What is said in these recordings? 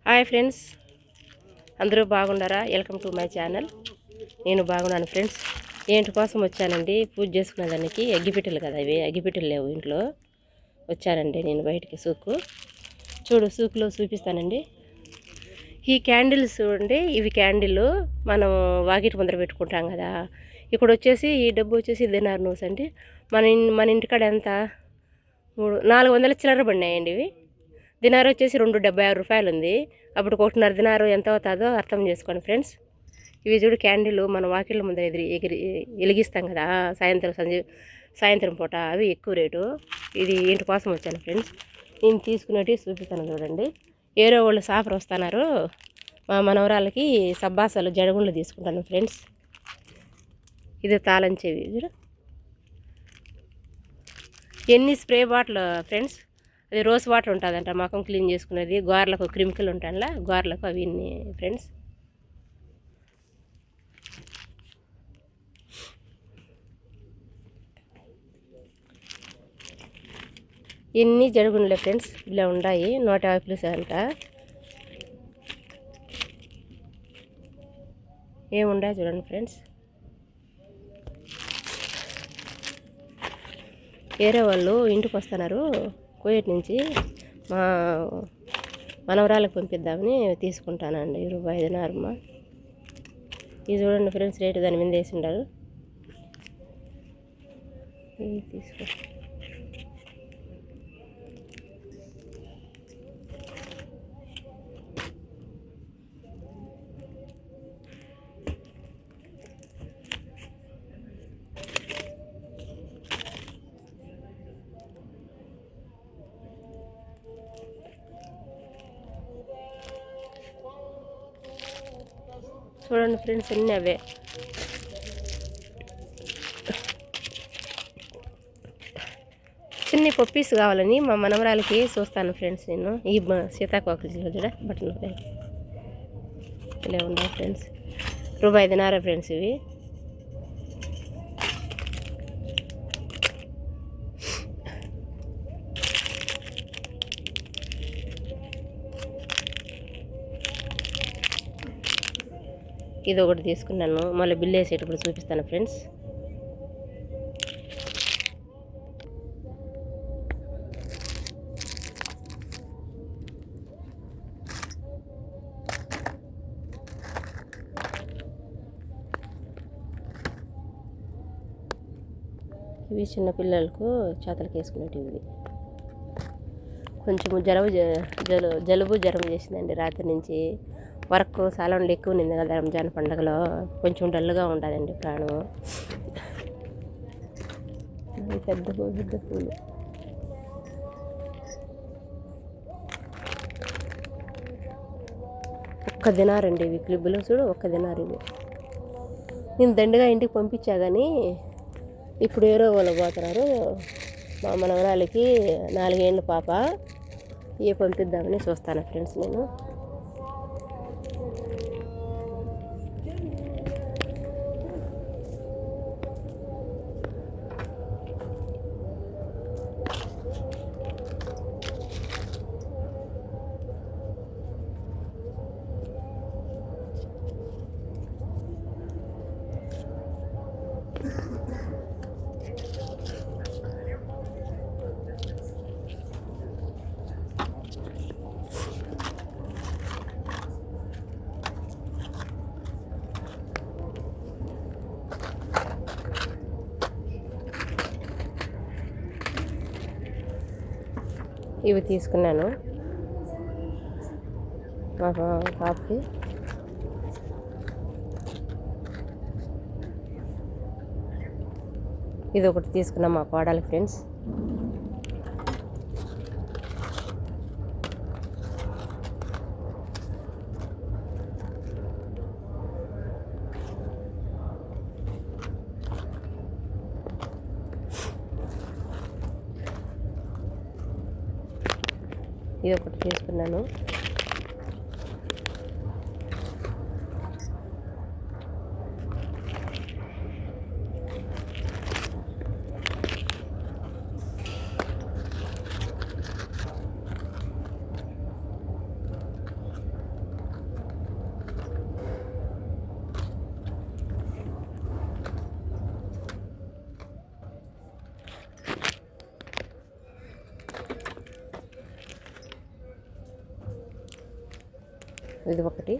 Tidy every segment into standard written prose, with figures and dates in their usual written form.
Hi friends, అందరూ బాగుండారా? Welcome to my channel. నేను బాగున్నాను ఫ్రెండ్స్. ఏంటి కోసం వచ్చానండి, పూజ చేసుకునే దానికి. అగ్గిపెట్టెలు కదా ఇవి, అగ్గిపెట్టెలు లేవు ఇంట్లో. వచ్చానండి నేను బయటికి. సూకులో చూపిస్తానండి. ఈ క్యాండిల్స్ చూడండి, ఇవి క్యాండిల్ మనం వాకిటి ముందర పెట్టుకుంటాం కదా. ఇక్కడ వచ్చేసి ఈ డబ్బు వచ్చేసి దినార్ నూస్ అండి. మన ఇంటికాడ ఎంత 400 చిల్లర పడినాయండి ఇవి. దినారు వచ్చేసి 276 రూపాయలు ఉంది. అప్పుడు 1.5 దినారు ఎంత అవుతుందో అర్థం చేసుకోండి ఫ్రెండ్స్. ఇవి చూడు క్యాండిల్ మన వాకిళ్ళ ముందర వెలిగిస్తాం కదా సాయంత్రం పూట. అవి ఎక్కువ రేటు. ఇది ఇంటి కోసం వచ్చాను ఫ్రెండ్స్. నేను తీసుకునేవి చూపిస్తాను చూడండి. ఏరో వాళ్ళు సాఫర్ వస్తున్నారు. మా మనవరాలకి సబ్బాసాలు జడగుండ్లు తీసుకుంటాను ఫ్రెండ్స్. ఇది తాళం చెవి చూడు. ఎన్ని స్ప్రే బాటిల్ ఫ్రెండ్స్. అది రోజ్ వాటర్ ఉంటుందంట ముఖం క్లీన్ చేసుకునేది. గోర్లకు క్రిమికల్ ఉంటానులా, గోర్లకు అవి ఇన్ని ఫ్రెండ్స్. ఎన్ని జరుగుండలే ఫ్రెండ్స్. ఇలా ఉన్నాయి 150 అంట. ఏముండాయి చూడండి ఫ్రెండ్స్. వేరే వాళ్ళు ఇంటికి వస్తున్నారు కోయట్ నుంచి. మా మనవరాలకు పంపిద్దామని తీసుకుంటానండి. ₹5 ఇది చూడండి ఫ్రెండ్స్, రేటు దాని మీద వేసి ఉండారు. ఇది తీసుకో. చూడండి ఫ్రెండ్స్, అన్నీ అవే. చిన్న పప్పీస్ కావాలని మా మనవరాలకి చూస్తాను ఫ్రెండ్స్. నేను ఈ సీతాకోకలు చూడ బట్టలు ఇలా ఉన్నాయి ఫ్రెండ్స్. ₹5 ఫ్రెండ్స్ ఇవి. ఇది ఒకటి తీసుకున్నాను. మళ్ళీ బిల్లు వేసేటప్పుడు చూపిస్తాను ఫ్రెండ్స్. ఇవి చిన్నపిల్లలకు చేతలకు వేసుకునేటివి. ఇవి కొంచెము జలుబు జ్వరం చేసిందండి రాత్రి నుంచి. వర్క్ సాలన్లు ఎక్కువ ఉంది కదా రంజాన్ పండుగలో. కొంచెం డల్గా ఉంటుందండి ప్రాణం. పెద్ద పూలు. ₹1 ఇవి క్లిబ్బులు చూడు. ₹1 ఇవి. నేను దండగా ఇంటికి పంపించా కానీ ఇప్పుడు ఏరో వాళ్ళు పోతున్నారు. మా మనవరాలకి 4 ఏళ్ళ పాప. పంపిద్దామని చూస్తాను ఫ్రెండ్స్ నేను. ఇవి తీసుకున్నాను మా పాపకి. ఇది ఒకటి తీసుకున్నాం మా కోడలి ఫ్రెండ్స్. ఇది ఒకటి తీసుకున్నాను. ఇది ఒకటి.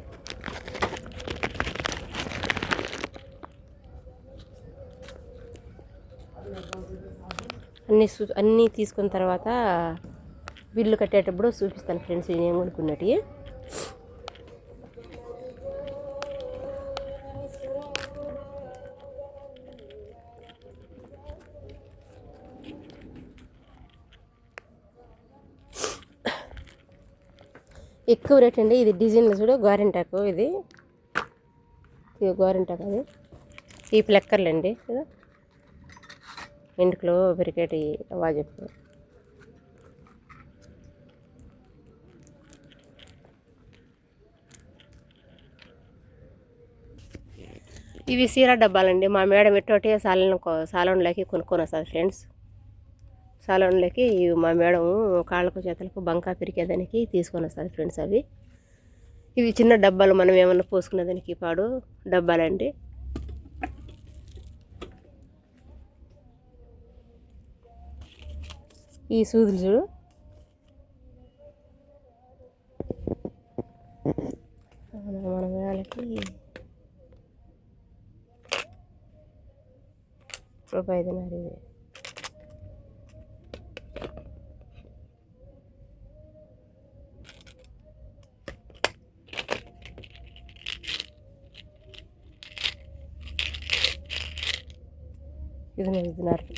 అన్నీ తీసుకున్న తర్వాత బిల్లు కట్టేటప్పుడు చూపిస్తాను ఫ్రెండ్స్ నేను కొనుక్కున్నట్టు. ఎక్కువ రేట్ అండి. ఇది డిజైన్ చూడు, గోరింటాకు. ఇది గోరింటాకు. అది ఈ ప్లెక్కర్లు అండి కదా, ఇంటిలో పెరిగేటి అవా చెప్పు. ఇవి సీరా డబ్బాలండి. మా మేడం ఎట్టోటి సాలన్లోకి కొనుక్కొని వస్తుంది ఫ్రెండ్స్. సాలన్లోకి మా మేడం కాళ్ళకు చేతులకు బంకా పెరిగేదానికి తీసుకొని వస్తుంది ఫ్రెండ్స్. ఇవి చిన్న డబ్బాలు, మనం ఏమన్నా పోసుకునేదానికి పాడు డబ్బాలండి. ఈ సూదులు చూడు, మన వేళకి రూపాయిదిన్నర.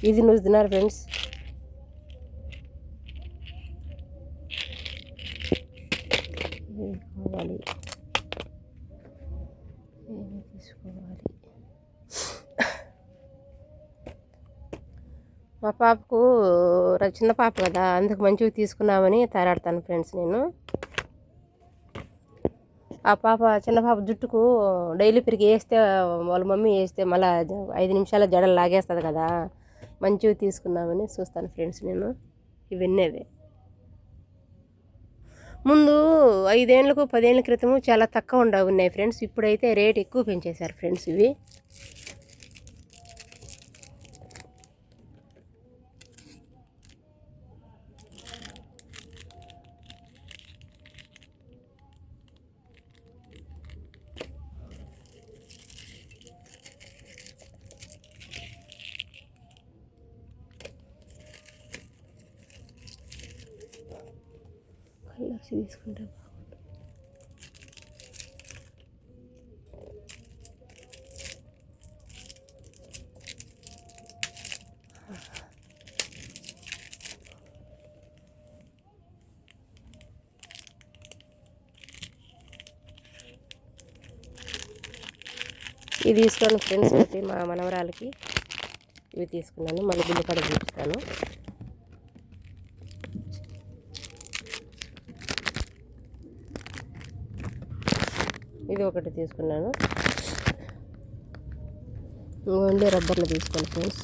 ఇది నువ్వుతున్నారు ఫ్రెండ్స్. కావాలి ఏమి తీసుకోవాలి. మా పాపకు చిన్న పాప కదా, అందుకు మంచిగా తీసుకున్నామని తయారాడతాను ఫ్రెండ్స్ నేను. ఆ పాప చిన్న పాప జుట్టుకు డైలీ పెరిగి వేస్తే, వాళ్ళ మమ్మీ వేస్తే మళ్ళీ 5 నిమిషాల జడలు లాగేస్తుంది కదా, మంచిగా తీసుకుందామని చూస్తాను ఫ్రెండ్స్ నేను. ఇవన్నీ ముందు 5 ఏళ్ళకు 10 ఏళ్ళ క్రితము చాలా తక్కువ ఉన్నాయి ఫ్రెండ్స్. ఇప్పుడైతే రేట్ ఎక్కువ పెంచేశారు ఫ్రెండ్స్. ఇవి కళ్ళకి తీసుకుంటా. ఇది తీసుకోండి ఫ్రెండ్స్. అయితే మా మనవరాలకి ఇవి తీసుకున్నాను. మళ్ళీ బిల్లు కాడ చూపిస్తాను. ఇది ఒకటి తీసుకున్నాను. ఓన్లీ రబ్బర్లు తీసుకోండి ఫ్రెండ్స్.